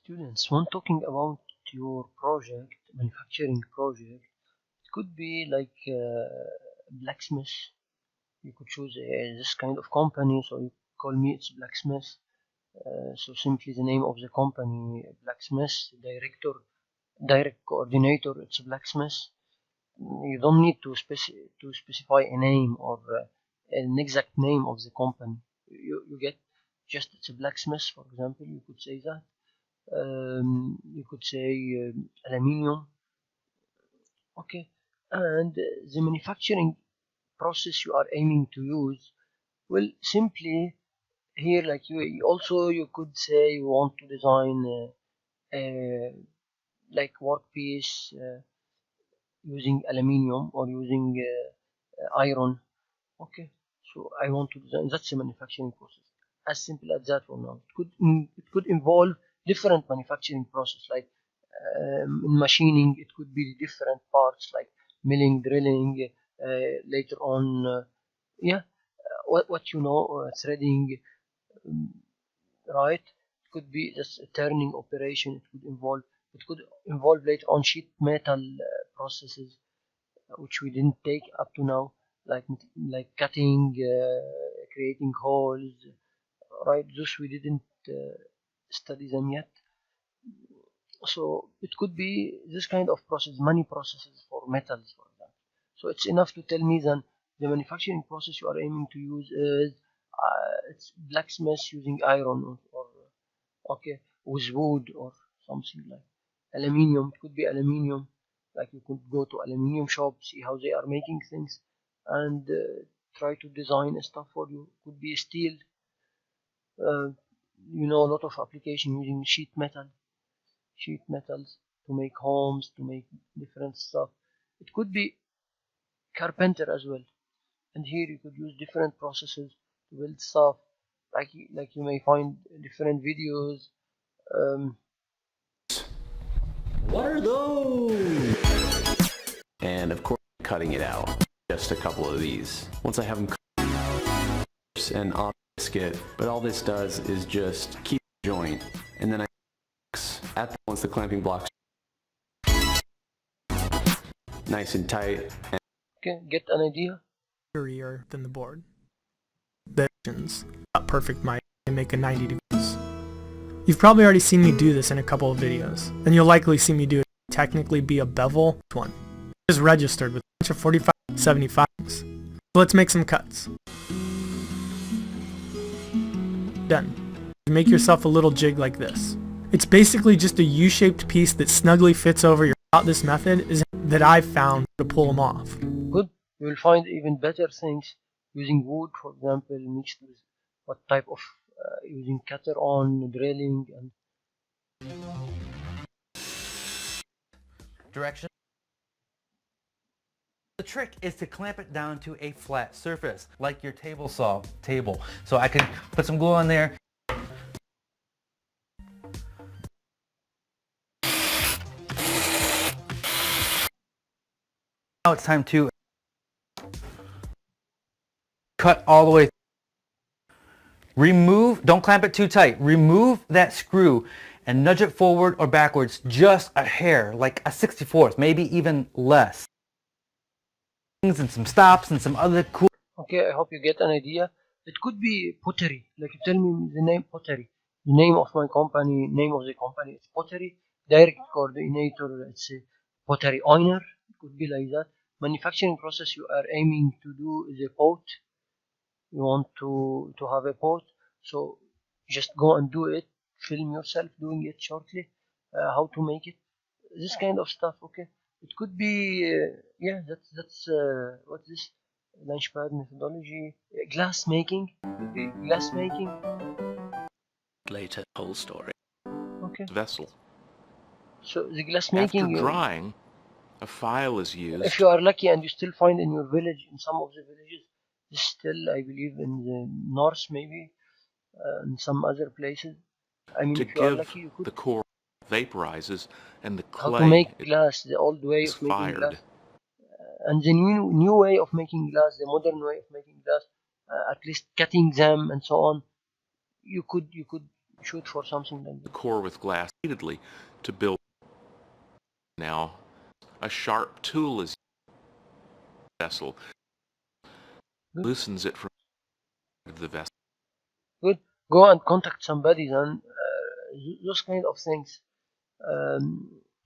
Students, when talking about your project, manufacturing project, it could be like blacksmith. You could choose this kind of company, so you call me it's blacksmith. So simply the name of the company, blacksmith, direct coordinator, it's blacksmith. You don't need to specify a name or an exact name of the company. You get just it's a blacksmith, for example. You could say that. You could say aluminium. Okay, and the manufacturing process you are aiming to use, well, simply here, like you could say you want to design like workpiece using aluminium or using iron. Okay, so I want to design, that's a manufacturing process. As simple as that for now. It could involve different manufacturing process, like in machining it could be different parts like milling, drilling, later on yeah, what you know, threading, um, right? It could be just a turning operation. It could involve later on sheet metal processes, which we didn't take up to now, like cutting, creating holes, right? Those we didn't study them yet. So it could be this kind of process, many processes for metals, for example. So it's enough to tell me that the manufacturing process you are aiming to use is it's blacksmith using iron or okay, with wood or something like aluminium. It could be aluminium. Like you could go to aluminium shop, see how they are making things, and try to design stuff for you. Could be steel. Uh, a lot of application using sheet metals to make homes, to make different stuff. It could be carpenter as well. And here you could use different processes to build stuff. Like you may find different videos. What are those? And of course, cutting it out. Just a couple of these. Once I have them cut and biscuit, but all this does is just keep the joint, and then I at once the clamping blocks nice and tight. Okay, get an idea? Than the board. The actions, not perfect might make a 90 degrees. You've probably already seen me do this in a couple of videos, and you'll likely see me do it technically be a bevel one. It is registered with a bunch of 45, 75s. So let's make some cuts. Done. Make yourself a little jig like this. It's basically just a U-shaped piece that snugly fits over your. This method is that I've found to pull them off. Good. You will find even better things using wood, for example, mixed with what type of using cutter on drilling and direction. The trick is to clamp it down to a flat surface, like your table saw table. So I can put some glue on there. Now it's time to cut all the way. Remove, don't clamp it too tight. Remove that screw and nudge it forward or backwards just a hair, like a 64th, maybe even less. And some stops and some other cool. Okay, I hope you get an idea. It could be pottery. Like you tell me the name pottery. The name of my company, name of the company, it's pottery. Direct coordinator, it's a pottery owner. It could be like that. Manufacturing process you are aiming to do is a pot. You want to have a pot, so just go and do it. Film yourself doing it shortly. How to make it, this kind of stuff. Okay, it could be yeah. That's what's this Launchpad methodology? Glass making. Could be glass making. Later, whole story. Okay. Vessel. So the glass making. After drying, a file is used. If you are lucky and you still find in your village, in some of the villages, still I believe in the north maybe, and some other places. I mean, to if you are give lucky, you could. The core vaporizes and the clay. How to make glass? The old way of making fired. glass, and the new way of making glass, the modern way of making glass. At least cutting them and so on. You could shoot for something like the that. core with glass repeatedly to build. Now, a sharp tool is vessel, loosens it from the vessel. Good. Go and contact somebody and those kind of things.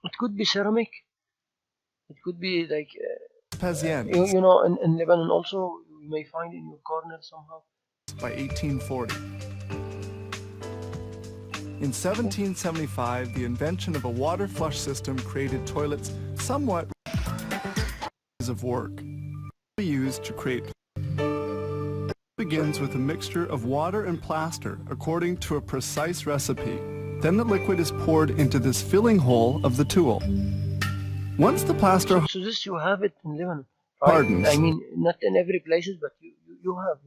It could be ceramic. It could be like you know, in Lebanon also you may find in your corner somehow. By 1840. In 1775, the invention of a water flush system created toilets somewhat of work used to create. Begins with a mixture of water and plaster according to a precise recipe. Then the liquid is poured into this filling hole of the tool. Once the plaster So this you have it in Lebanon, right? hardens, I mean, not in every places, but you have.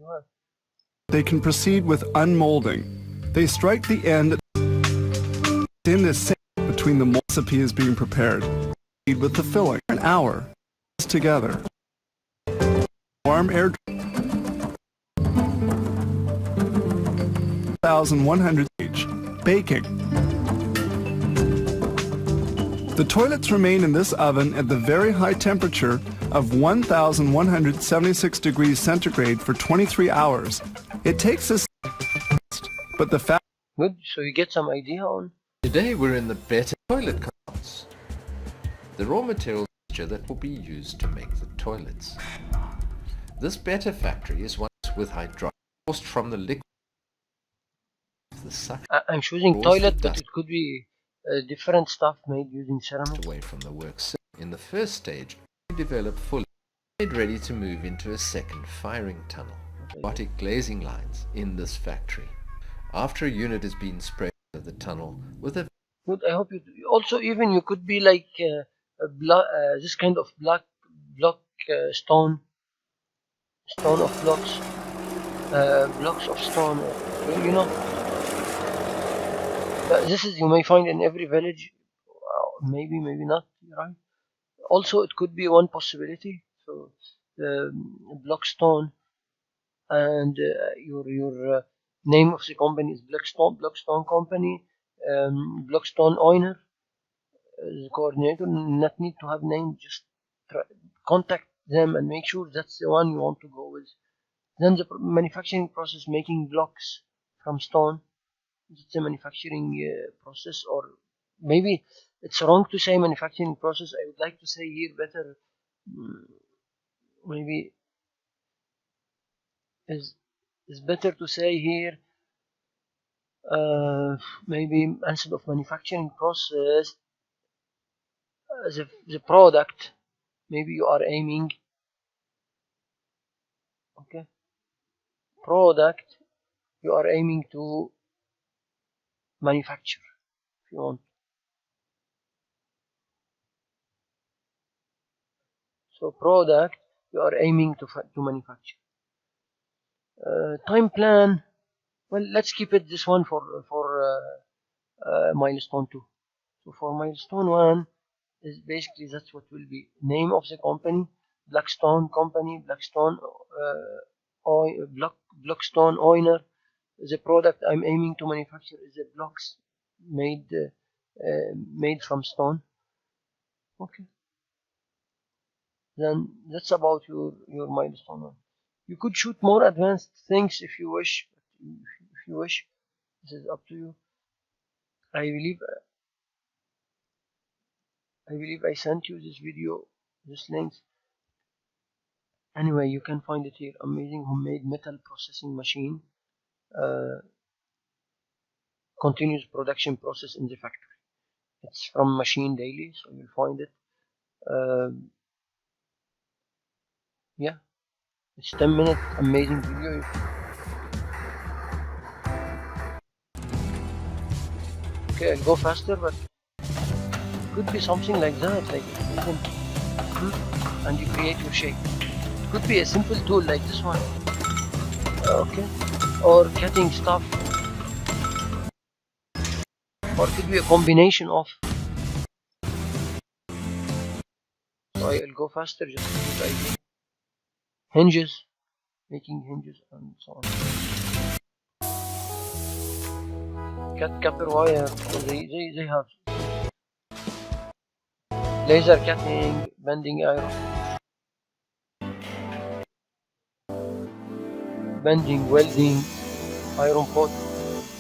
they can proceed with unmolding. They strike the end in this sink between the mold recipe is being prepared. With the filling, an hour together. Warm air 1100 H. Baking. The toilets remain in this oven at the very high temperature of 1176 degrees centigrade for 23 hours. It takes us, but the fact Good. So you get some idea on. Today we're in the better toilet carts, the raw material mixture that will be used to make the toilets. This better factory is one with hydraulic forced from the liquid. The suction I'm choosing Force toilet, the but dust. it could be different stuff made using ceramic. away from the works. In the first stage, we developed fully, made ready to move into a second firing tunnel, robotic glazing lines in this factory. After a unit has been sprayed into the tunnel with a Good. I hope you also even you could be like this kind of block stone of blocks, blocks of stone. You know, this is you may find in every village. Maybe not. Right. Also, it could be one possibility. So the block stone and your name of the company is Blockstone Company. Blockstone owner, the coordinator, not need to have name, just contact them and make sure that's the one you want to go with. Then the manufacturing process, making blocks from stone, it's a manufacturing process, or maybe it's wrong to say manufacturing process. I would like to say here better, maybe is better to say here maybe instead of manufacturing process, the product, maybe you are aiming, okay, product you are aiming to manufacture, if you want. So product you are aiming to manufacture. Time plan, well, let's keep it this one for milestone 2. So for milestone 1 is basically that's what will be name of the company, Blackstone Company, Blackstone Blockstone owner. The product I'm aiming to manufacture is the blocks made from stone. Okay. Then that's about your milestone 1. You could shoot more advanced things if you wish. This is up to you. I believe I sent you this video, this link. Anyway, you can find it here. Amazing homemade metal processing machine. Continuous production process in the factory. It's from Machine Daily, so you'll find it. Yeah, it's 10 minutes. Amazing video. Okay, I'll go faster, but it could be something like that, like and you create your shape. It could be a simple tool like this one, okay, or cutting stuff, or it could be a combination of. So I'll go faster just to give you idea. Hinges, making hinges and so on. cut copper wire. So they have laser cutting, bending iron, bending, welding, iron pot.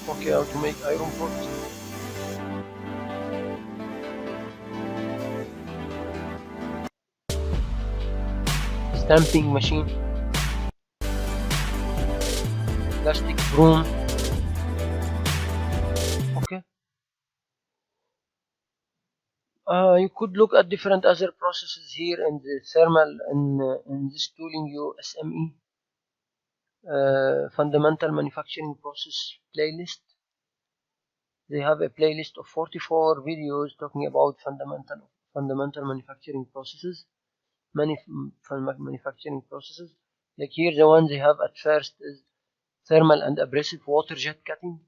Okay, how to make iron pot. Stamping machine, plastic broom. Okay. You could look at different other processes here in the thermal in this tooling USME fundamental manufacturing process playlist. They have a playlist of 44 videos talking about fundamental manufacturing processes, manufacturing processes. Like here, the one they have at first is thermal and abrasive water jet cutting,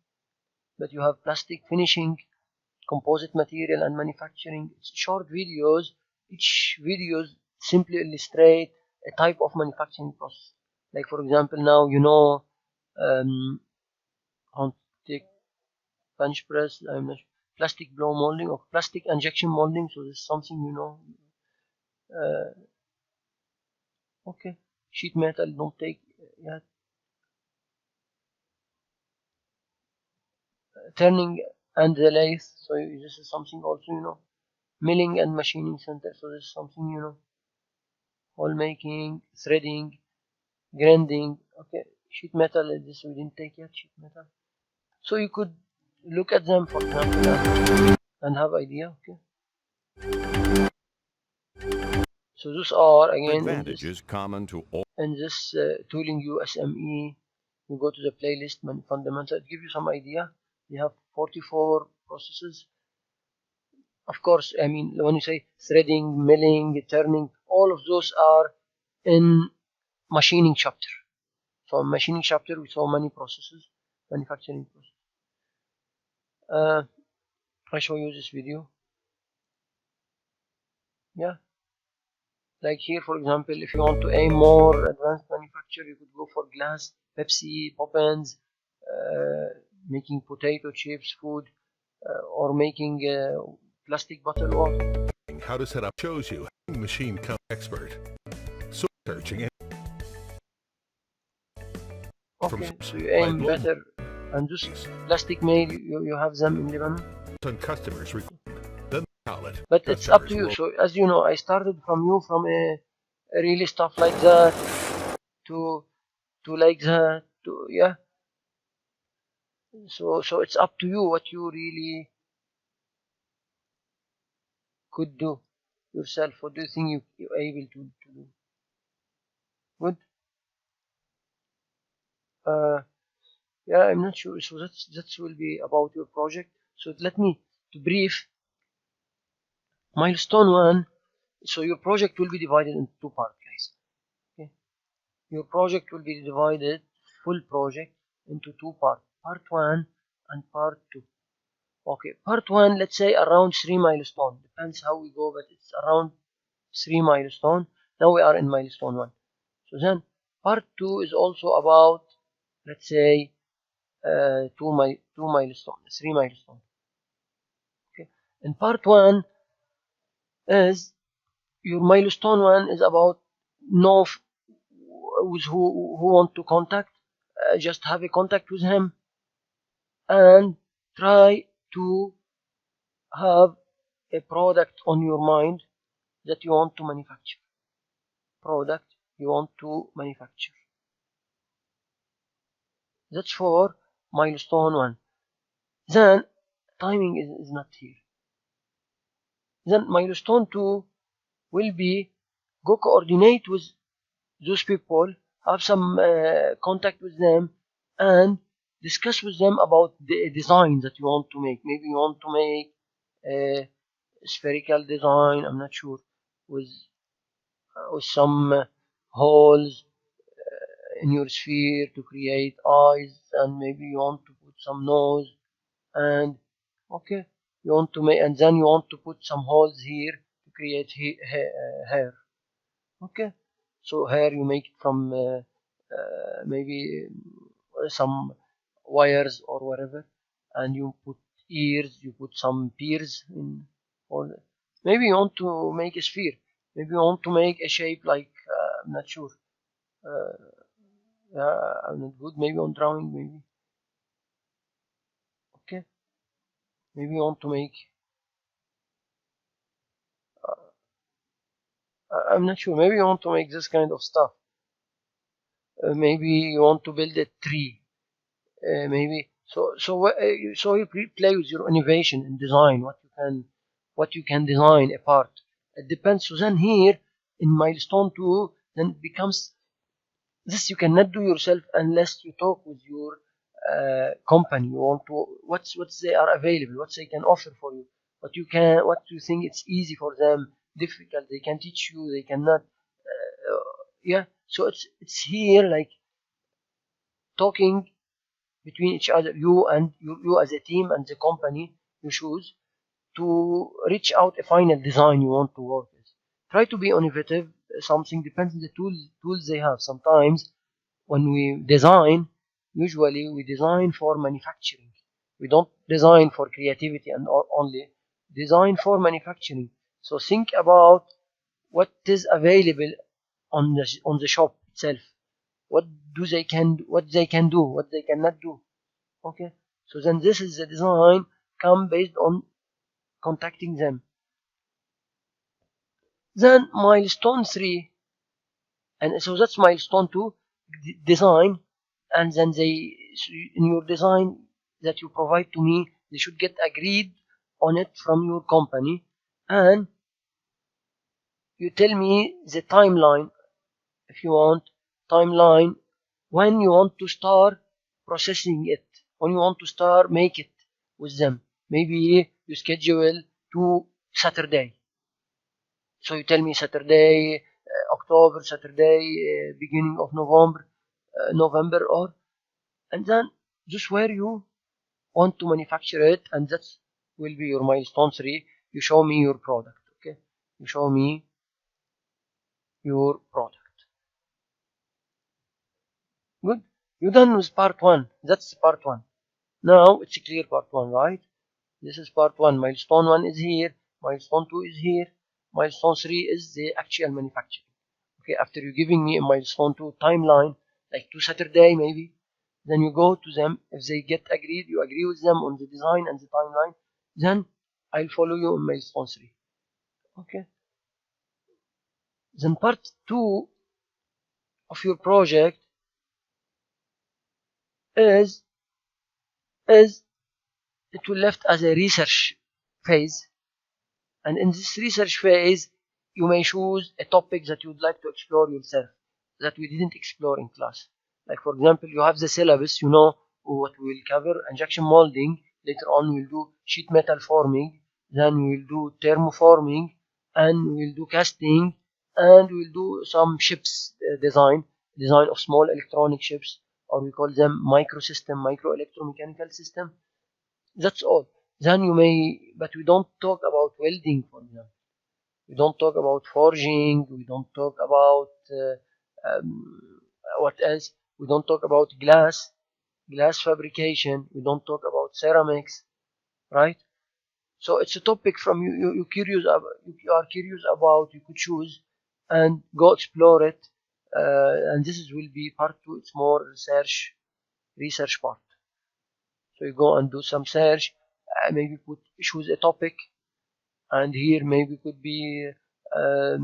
but you have plastic finishing, composite material and manufacturing. It's short videos. Each video simply illustrate a type of manufacturing process. Like for example, now you know how to take bench press, plastic blow molding or plastic injection molding. So this is something you know. Okay, sheet metal don't take yet. Turning and the lathe. So this is something also you know. Milling and machining center. So this is something you know. Hole making, threading, grinding. Okay, sheet metal. This we didn't take yet. Sheet metal. So you could look at them, for example, and have idea. Okay. So those are again advantages common to all. In this tooling USME. You go to the playlist fundamental. It gives you some idea. You have 44 processes. Of course, I mean when you say threading, milling, turning, all of those are in machining chapter. So in machining chapter we saw many processes, manufacturing processes. I show you this video. Yeah. Like here, for example, if you want to aim more advanced manufacture, you could go for glass, Pepsi, Poppins, making potato chips, food, or making plastic bottle water. How to set up shows you machine expert. So searching. Okay, so you aim better, and just plastic mail, you have them in Lebanon. On customers then palette. But it's up to you. So as you know, I started from a really stuff like that to like that to yeah. So it's up to you what you really could do yourself. What do you think you're able to do? Good. Yeah, I'm not sure. So that will be about your project. So let me to brief. Milestone 1. So your project will be divided into 2 parts, guys. Okay. Your project will be divided, full project, into 2 parts. Part 1 and part 2. Okay, part 1, let's say around 3 milestones. Depends how we go, but it's around 3 milestones. Now we are in milestone 1. So then part 2 is also about, let's say, 3 milestones. Okay. In part 1 is your milestone 1 is about know with who want to contact, just have a contact with him and try to have a product on your mind that you want to manufacture. That's for milestone 1. Then timing is not here. Then milestone 2 will be go coordinate with those people, have some contact with them, and discuss with them about the design that you want to make. Maybe you want to make a spherical design, I'm not sure, with some holes in your sphere to create eyes, and maybe you want to put some nose, and okay, you want to make, and then you want to put some holes here to create hair. Okay, so hair you make it from maybe some wires or whatever, and you put ears, you put some pears in, or maybe you want to make a sphere, maybe you want to make a shape like I'm not sure. I'm not good maybe on drawing, maybe. Okay, maybe you want to make I'm not sure, maybe you want to make this kind of stuff. Maybe you want to build a tree. Maybe so you play with your innovation and design, what you can design a part. It depends. So then here in milestone 2, then it becomes this you cannot do yourself unless you talk with your company. You want to what they are available, what they can offer for you, what you think it's easy for them, difficult they can teach you, they cannot. Yeah, so it's here like talking between each other, you as a team and the company you choose, to reach out a final design you want to work with. Try to be innovative. Something depends on the tools they have. Sometimes when we design, usually we design for manufacturing. We don't design for creativity and only design for manufacturing. So think about what is available on the shop itself. What they can do, what they cannot do. Okay, so then this is the design come based on contacting them. Then milestone 3, and so that's milestone 2, design, and then they in your design that you provide to me, they should get agreed on it from your company, and you tell me the timeline, if you want timeline, when you want to start processing it, when you want to start make it with them. Maybe you schedule to Saturday. So you tell me Saturday, October, Saturday, beginning of November, or, and then just where you want to manufacture it, and that will be your milestone 3. You show me your product. Okay, you show me your product. Good. You're done with part 1. That's part 1. Now it's clear part 1, right? This is part 1. Milestone 1 is here. Milestone 2 is here. Milestone 3 is the actual manufacturing. Okay, after you giving me a milestone 2 timeline, like to Saturday maybe, then you go to them. If they get agreed, you agree with them on the design and the timeline, then I'll follow you on milestone 3. Okay. Then part 2 of your project is it will left as a research phase, and in this research phase you may choose a topic that you would like to explore yourself that we didn't explore in class. Like for example, you have the syllabus, you know what we will cover: injection molding, later on we'll do sheet metal forming, then we'll do thermoforming, and we'll do casting, and we'll do some ships design of small electronic ships, or we call them microsystem, micro electromechanical system. That's all. Then you may, but we don't talk about welding, for example. We don't talk about forging. We don't talk about what else? We don't talk about glass fabrication. We don't talk about ceramics, right? So it's a topic from you. You curious about. You are curious about. You could choose and go explore it. And this will be part 2. It's more research part. So you go and do some search, maybe choose a topic, and here maybe could be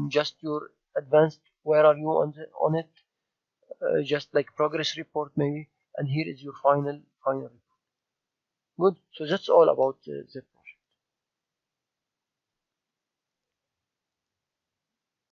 just your advanced, where are you on it, just like progress report maybe, and here is your final report. Good. So that's all about the